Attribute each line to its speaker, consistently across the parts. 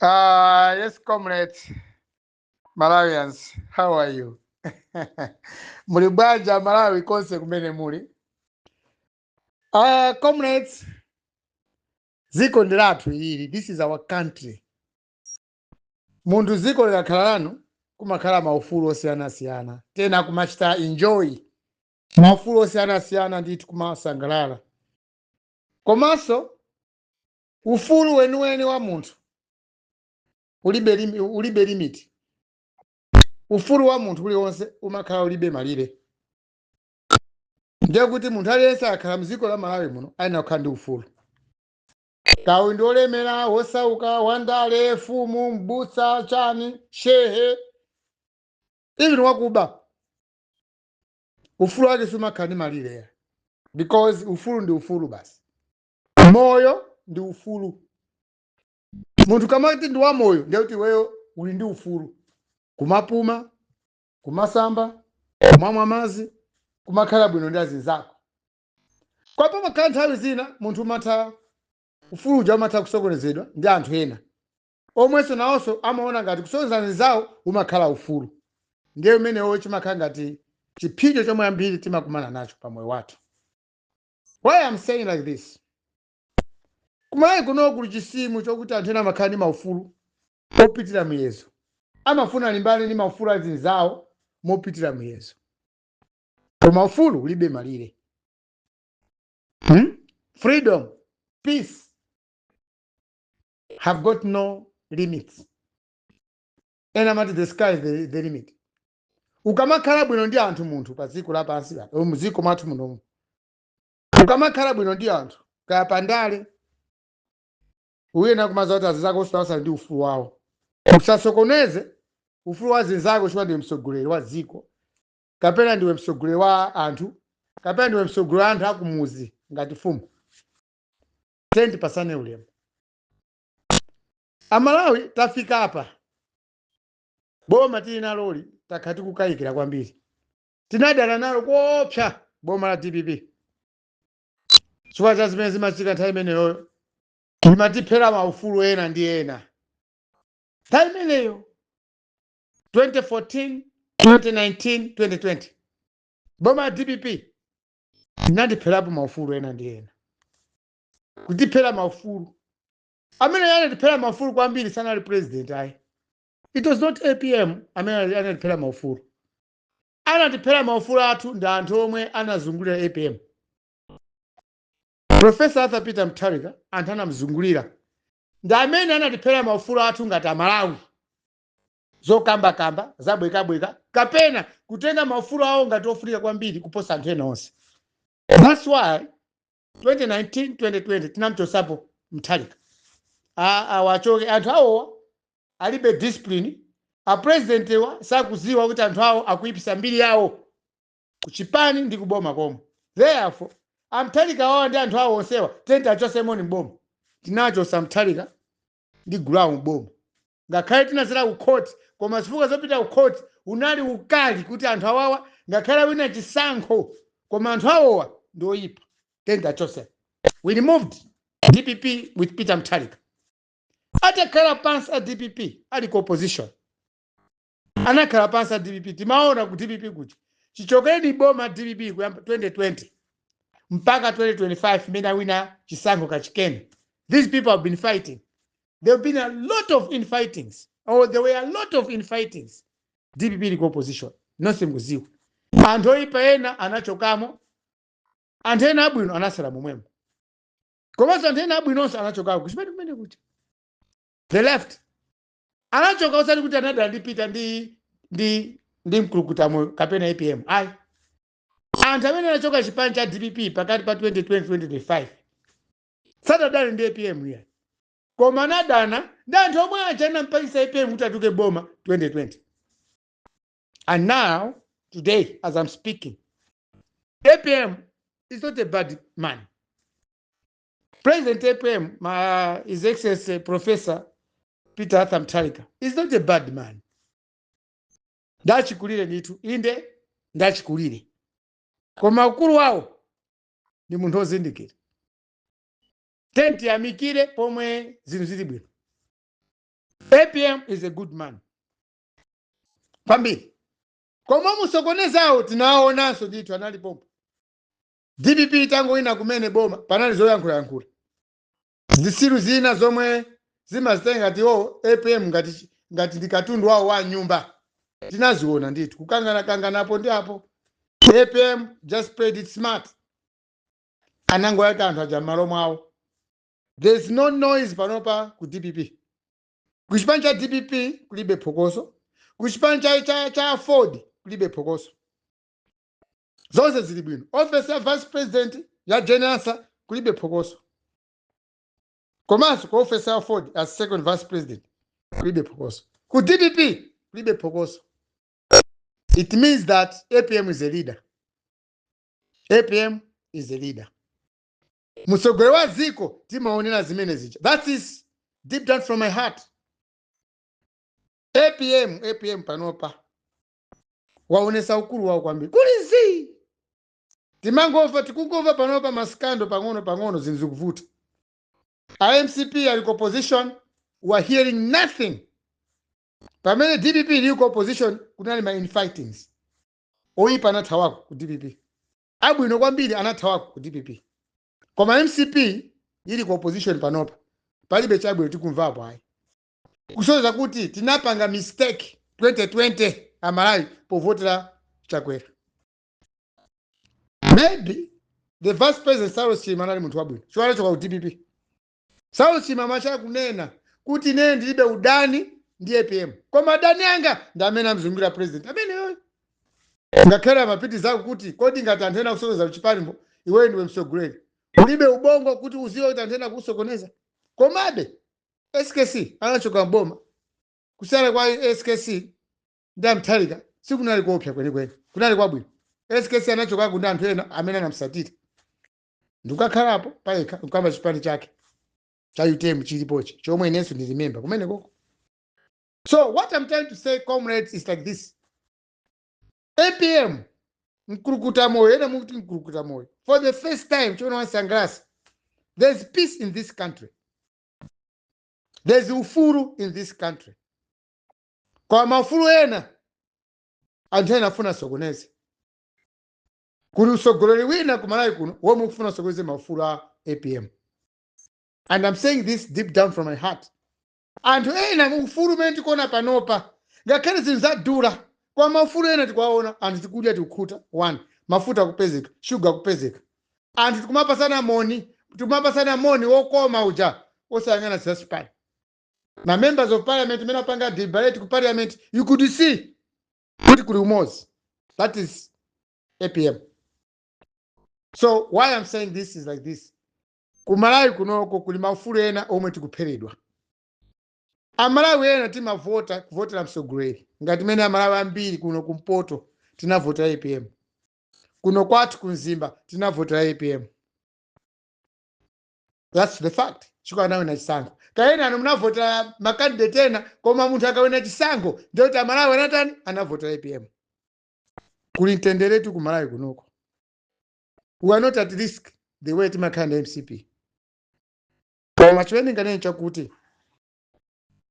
Speaker 1: Yes, comrades, Malawians, how are you? Mulibanja Malawi konse kumene muli. Comrades, ziko ndilatu hili. This is our country. Mundu ziko likakhala lanu kumakhala maufulu osiyana-siyana. Tena kumachita enjoy. Maufulu osiyana-siyana ndithu kumasangalala. Komanso ufulu weniweni wa munthu ulibe limit. Ufulu wa munthu uliwonse umakhala ulibe malire. Ndiye kuti munthu aliyense akhala mziko la Malawi muno ayenera kukhala ndi ufulu. Kawe ndi olemera, osauka, wandale, fumu, mbutsa, chani, shehe, even wakuba. Ufulu wake sumakhala ndi malire. Because ufulu ndi ufulu basi. Moyo ndi ufulu. Munthu kamati ndi wa moyo ndiye kuti weyo uli ndi ufulu. Kumapuma, kumasamba, kumamwa madzi, kumakhala bwino ndi azinzako. Kwa pamakhala nthawi zina munthu umatha ufulu uja umatha kusokonezedwa ndi anthu ena. Omwenso nawonso amaona ngati kusokonezana zawo umakhala ufulu. Ndiye umenewo chimakhala ngati chiphicho chomwe ambiri timakumana nacho pa moyo wathu. Why I'm saying like this? Kumalawi kuno kuli chisimu chokuti anthu ena amakhala ndi maufulu opitira muyezo. Amafuna alimbane ndi maufulu azinzawo mopitira muyezo. Koma ufulu ulibe malire. Freedom, peace have got no limits. And amati the sky is the limit. Ukamakhala bwino ndi anthu munthu pa dziko lapansi pa muziko mwathu muno. Ukamakhala bwino ndi anthu kaya pandale uyena kumaza kuti azinzako osawasa ndi ufulu wawo. Usasokoneze ufulu wa azinzako chifukwa ndiwe mtsogoleri wa dziko. Kapena ndiwe mtsogoleri wa anthu. Kapena ndiwe mtsogoleri wa anthu akumuzi ngati fumu. 10% ulemu. Amalawi tafika apa. Boma tili naloli takhati kukayikira kwambiri. Tinadana nalo koopsa boma la DPP. Chifukwa cha zimene zimachitika nthawi imeneyo imatiphera maufulu ena ndi ena. Nthawi imeneyo 2014, 2019, 2020. Boma la DPP inatipherapo maufulu ena ndi ena. Kutiphera maufulu. Amene anatiphera maufulu kwambiri sanali president ayi. It was not APM amene anatiphera maufulu. Anatiphera maufulu athu ndi anthu omwe anazungulira APM. Professor Arthur Peter Mutharika anthu anamuzungulira. Ndi amene anatiphera maufulu athu ngati Amalawi. Zokamba-kamba, zabweka-bweka, kapena kutenga maufulu awo ngati ofunika kwambiri kuposa anthu ena onse. That's why 2019, 2020 tinamchosapo Mutharika. Wachoke anthu awowa alibe discipline. A president wa sakuziwa kuti anthu awo akuipisa mbiri yawo kuchipani ndi kuboma komwe. Therefore, Mutharika wawo ndi anthu awo onsewa tenti achosemo ni boma. Tinachosa Mutharika ndi gulawo mboma. Ngakhale tinazera ku court koma zifukwa zopita ku court unali ukali kuti anthu awawa ngakhale wina chisankho koma anthu awowa ndi oyipa. Tenti achose. We removed DPP with Peter Mutharika. Atakhala pansi a DPP ali ku opposition. Anakhala pansi a DPP timaona ku DPP kuti chichokeni boma DPP kuyamba 2020 mpaka 2025 mena wina chisankho kachikene. These people have been fighting. There have been a lot of infightings. Or there were a lot of infightings. DPP liko opposition. Nonse mkuziwa. Anthu oyipa ena anachokamo. Anthu ena abwino anasala momwemo. Komanso anthu ena abwinonso anachokamo. Kuchimene kumene kuti. The left. Anachoka usati kuti anadala ndipita ndi mkulukuta moyo kapena APM. Ayi. Anthu amene anachoka chipani cha DPP pakati pa 2020-2025. Sadadali ndi APM ya. Koma anadana ndi anthu omwe achana mpakisa APM kuti atuke boma 2020. And now, today, as I'm speaking, APM is not a bad man. President APM, His Excellency Professor Peter Arthur Mutharika, is not a bad man. Ndachikulire nditu, inde ndachikulire. Koma ukulu wawo ni munthu ozindikira. Tenti amikire pomwe zinthu zili bwino. APM is a good man. Kwambiri. Koma musokonezawo tinaonanso ndithu analipo. DPP tango ina kumene boma panali zoyankhula. Zisiru zina zomwe zimazitenga ti APM ngati ndikatundu wawo wa nyumba. Tinaziona ndithu kukangana apo ndi apo. APM just played it smart. Anango yake anthu aja malo mwawo. There's no noise panopa ku DPP. Kuchipani cha DPP kulibe phokoso. Kuchipani cha Ford kulibe phokoso. Zonse zili bwino. Office ya Vice President ya Jenasa kulibe phokoso. Komanso ku office ya Ford as second Vice President kulibe phokoso. Ku DPP kulibe phokoso. It means that APM is a leader. APM is a leader. Musogole wa ziko timaonera zimene zija. That is deep down from my heart. APM panopa waonesa ukulu wao kwambiri. Kulizi timangova tikungova panopa maskando pang'ono zinzikuvuta. IMCP aliko opposition, we are hearing nothing. Pamene DPP liko opposition kunali ma infightings. Oyipa anathawako ku DPP. Abwino kwambiri anathawako ku DPP. Koma MCP iliko opposition panopa. Palibe chabwino tikumvapo ayi. Kusoza kuti tinapanga mistake 2020 Amalawi povotera Chakwera. Maybe the Vice President Saulos Chilima anali munthu wabwino. Chwala choka ku DPP. Saulos Chilima amachaka kunena kuti ine ndilibe udani ndi APM. Koma adani anga ndi amene amzungira president. Amene yoyo. Ngakhale amapiti zako kuti kodi ngati anthena kusokoneza mchipalimbo iweyo ndiwe msogoleli. Ulibe ubongo kuti uziwe kuti anthena kusokoneza. Komabe SKC anachoka mboma. Kusala kwa SKC ndamthalika sikunali kuopsa kwenikweni. Kunali kwabwino. SKC anachoka ku anthu ena amene anamsatira. Ndikukakhalapo payekha ukamba chipani chake. Cha UTM chilipochi. Chomwe inenso ndilimemba kumene koko. So what I'm trying to say, comrades, is like this. APM mkurukuta moyo, ena mukuti mkurukuta moyo. For the first time, chono wasangrasi, there's peace in this country. There's ufuru in this country. Kwa mafuru ena, antena funa sogonezi. Kuni usogoleli wina kumalawi kuno, womu kufuna sogonezi mafuru a APM. And I'm saying this deep down from my heart. Anthu ena ufuru menti kona panopa. Ngakhale zinthu zadula. Kwa mafuru ena tikwaona anthu tikudya tikukhuta. One, mafuta kupezeka, sugar kupezeka. Anthu tikumapasana moni wokoma uja osayang'ana zasipani. Na members of parliament mena panga deliberate ku parliament, you could see kuti kuli umozi. That is APM. So why I'm saying this is like this. Kumalawi kunoko kuli mafuru ena omwe tikupheredwa. Amalawi ena timavota kuvotera msogoleli. Ngati mene amalawi ambiri kuno kumpoto tinavotera APM. Kuno kwathu kunzimba tinavotera APM. That's the fact. Chikuwa nawe na chisango. Kaena anu mnavotera makandidate ena koma munthu akawena chisango ndio kuti amalawi anatani anavotera APM. Kuli mtenderetu kumalawi kunoko. We are not at risk the way timakhanda MCP. Koma chiweni nganene chakuti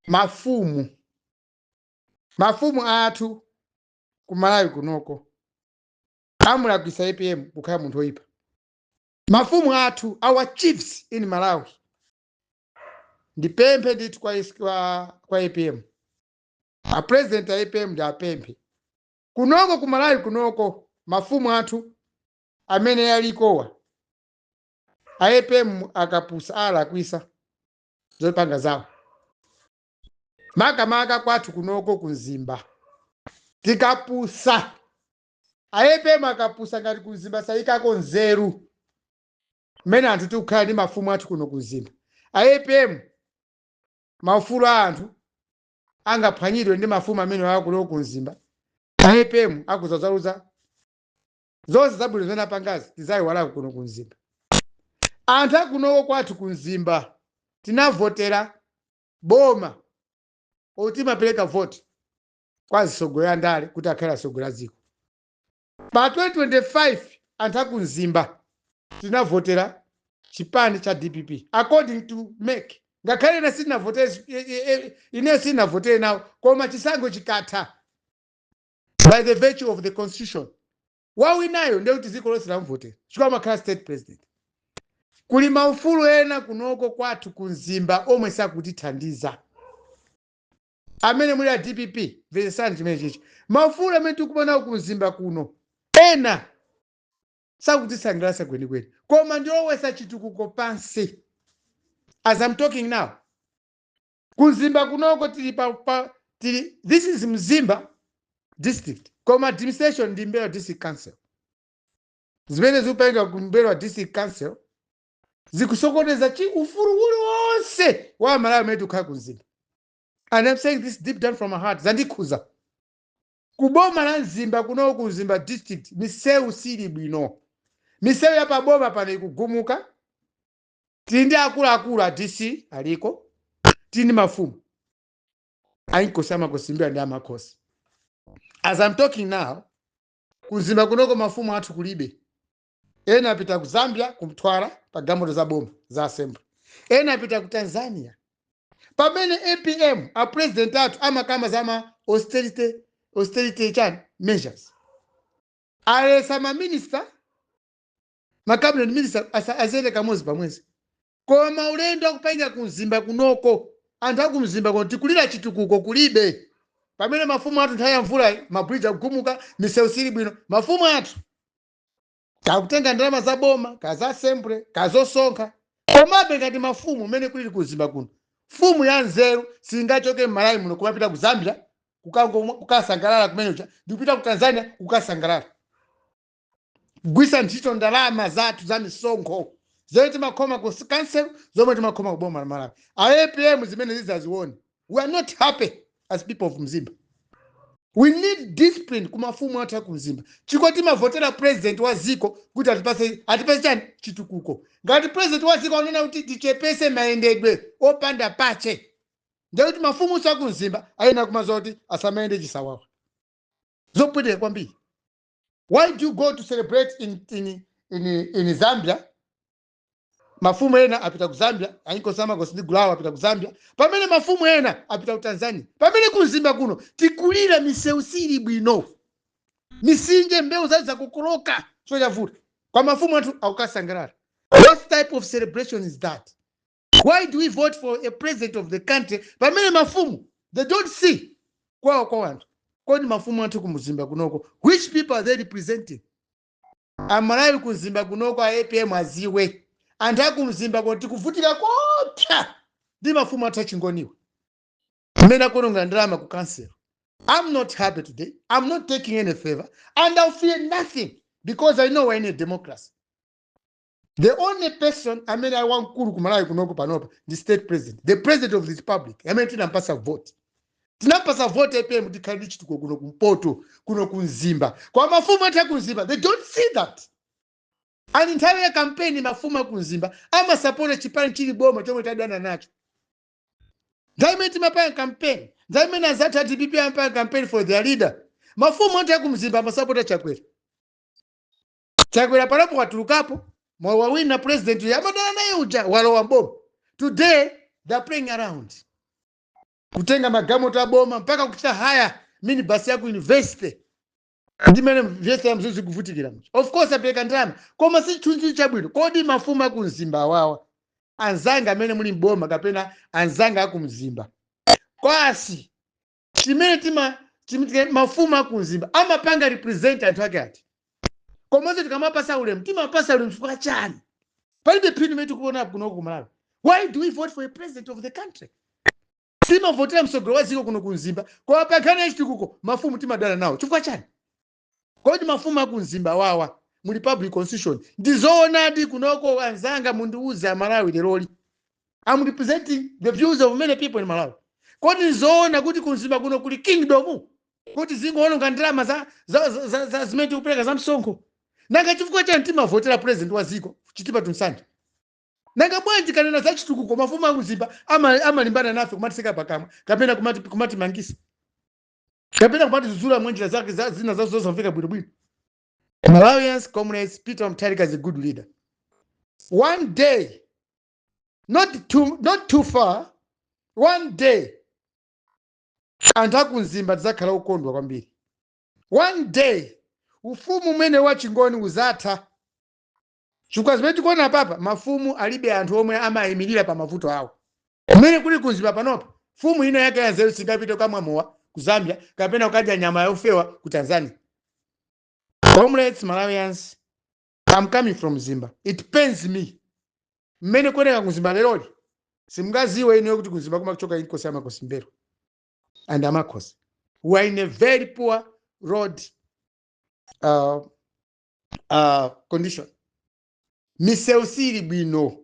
Speaker 1: mafumu athu kumalawi kunoko amulakwisa APM kukhala munthu oyipa. Mafumu athu, our chiefs in Malawi, ndipemphe ndithu kwa APM. A president ya APM ndi apemphe. Kunoko kumalawi kunoko mafumu athu amene yalikowa. APM akapusa alakwisa zopanga zawo. Makamaka kwathu kunoko kunzimba. Tikapusa. APM akapusa ngati kunzimba sayikako nzeru. Mene anthu tikukhala ndi mafumu athu kuno kunzimba. APM mafulu anthu angaphwanyidwe ndi mafumu amene wakuno kunzimba. APM akuzazaluza zonse zabwino zena pangazi tizayiwalako kuno kunzimba. Anthu akunoko kwathu kunzimba tinavotera boma oti mapereka vote kwa zisogolera ndale kuti akhale asogolera ziko. Pa 2025 anthu akunzimba tinavotera chipani cha DPP according to MEC ngakhale na sina vote ine sina vote now koma chisango chikatha by the virtue of the constitution wawinayo ndio kuti ziko lonse lamvote chikwa makhala state president kuli maufulu ena kunoko kwathu kunzimba omwe sakutithandiza amene muli a DPP vesani chimene chichi maufulu amene tikubona kunzimba kuno ena sakutisangalasa kwenikweni koma ndiowesa chitukuko pansi. As I'm talking now kunzimba kunoko tili this is Mzimba district koma administration ndi Mbewa district council zimene zikupenga ku Mbewa district council zikusokoneza chi ufulu uli wonse wa Malawi amene tukhala kunzimba. And I'm saying this deep down from my heart zandikhuza kuboma la Mzimba kunoko kunzimba district misewu sili bwino misewu ya paboma pano ikugumuka tindi akulu a DC aliko tindi mafumu ainkosama kosimbira ndi amakosi. As I'm talking now kunzimba kunoko mafumu athu kulibe ena apita ku Zambia kumtwara pa gamoto za boma za assembly ena apita ku Tanzania pamene APM a president athu amakamba zama austerity measures alesa ma minister ma cabinet minister azele kamozi pamwezi koma ulendo akupanga kunzimba kunoko anthu akumzimba kuti tikulira chitukuko kulibe pamene mafumu athu nthawi ya mvula mabridge akugumuka misewu sili bwino mafumu athu kakutenga ndalama za boma kaza assembly kazosonkha komabe ngati mafumu mene kulili kunzimba kuno fumu ya nzeru singachoke Malawi muno kumapita ku Zambia kukasangalala kumenecha ndikupita ku Tanzania kukasangalala kugwisa ntchito ndalama zathu za misonkho zomwe timakhoma ku council zomwe timakhoma ku boma la Malawi. APM zimene zizazione we are not happy as people of Mzimba. We need discipline kumafumu athu akumzimba chiko timavotera president wa ziko kuti atipase chani chitukuko ngati president wa ziko anena kuti tichepese maendedwe opanda pache ndio kuti mafumu athu akumzimba ayena kumazoti asamaende chisawawa zopweteka kwambiri. Why do you go to celebrate in Zambia mafumu ena apita ku Zambia ainkosama kosindigulawa apita ku Zambia pamene mafumu ena apita ku Tanzania pamene kunzimba kuno tikulira misewu sili bwino misinje mbewu za kukoloka so chavuta kwa mafumu athu akukasangalala. What type of celebration is that? Why do we vote for a president of the country pamene mafumu they don't see kwa anthu kodi mafumu athu kumzimba kunoko which people are they representing? Amalawi kunzimba kunoko a APM aziwe anthu akumzimba kuti kuvutika kopya ndi mafumu athu achingoniwa mmene akononga ndalama ku council. I'm not happy today. I'm not taking any favor and I'll fear nothing because I know we're in a democracy. The only person amene I want kulu ku Malawi kunoko panopa the state president, the president of the republic amene tinampasa vote tinapasa vote APM tikhali chituko kuno kumpoto kuno kunzimba kwa mafumu athu akumzimba they don't see that. And nthawi ya campaign mafumu akumzimba ama support chipani chili boma chomwe tadana nacho nthawi timapanga campaign nthawi nazathu DPP amapanga campaign for their leader mafumu athu akumzimba amasapota Chakwera panapo watulukapo mwawawina president yamadana naye uja walowa boma. Today they're playing around kutenga magamoto ya boma mpaka kuchita haya mini basi ya ku university ndimene vyese ya mzuzi kuvutikira mcho. Of course apeleka ndalama koma si chunchi chabwino kodi mafumu akumzimba wawa anzanga amene muli mboma kapena anzanga akumzimba kwasi chimene mafumu akumzimba amapanga represent anthu ake ati komanso tikamapasa ulemu timapasa ulemu chifukwa chani palibe phindu mene tikuona kunoko ku Malawi. Why do we vote for a president of the country? Sima votera msogolo wa ziko kuno kunzimba kwa pakana chitukuko mafumu timadana nawo chifukwa chani kodi mafumu akumzimba wawa mu public constitution ndizoona di kunoko anzanga mundiuze Malawi leroli. I'm representing the views of many people in Malawi. Kodi ndizoona kuti kunzimba kuno kuli kingdom kuti zingoononga ndalama za zimene kupeleka za msonkho nanga chifukwa chani timavotera president wa ziko chitipa tumsanje nanga bwanji kanena za chitukuko mafumu akumzimba amalimbana nafe kumatiseka pakamwa kapena kumati mangisa kapena kumati zuzula mwenjira zake zina zazozamveka bwinobwino. Malawians, comrades, Peter Mutharika is a good leader. One day not too far, one day anthu akumzimba tidzakhala okondwa kwambiri. One day ufumu umene wa chingoni uzatha. Chifukwa zimene tikuona papa mafumu alibe anthu omwe amayimirira pa mavuto awo. Kumene kuli kumzimba panopa fumu ina yake ya nzeru singapite kamwamowa ku Zambia kapena kukadya nyama ya ufewa ku Tanzania. Comrades Malawians, I'm coming from Zimba. It pains me. Mmene kuoneka kumzimba leroli simngaziwe ine kuti kumzimba kumachoka inkosi amakosi mbero and amakosi. We are in a very poor road condition. Miseu sili bwino.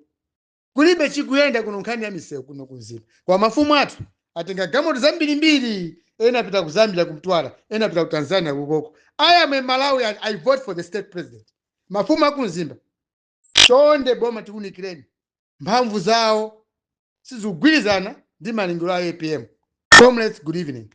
Speaker 1: Kulibe chikuyenda kuno nkhani ya miseu kuno kumzimba. Kwa mafumu athu atenga gamoto zambirimbiri, ena pita ku Zambia kumtwala, ena pita ku Tanzania kukoko. I am a Malawian, I vote for the state president. Mafumu akumzimba chonde boma tikunikireni mphamvu zawo sizigwirizana ndi malingiro a APM. Comrades, good evening.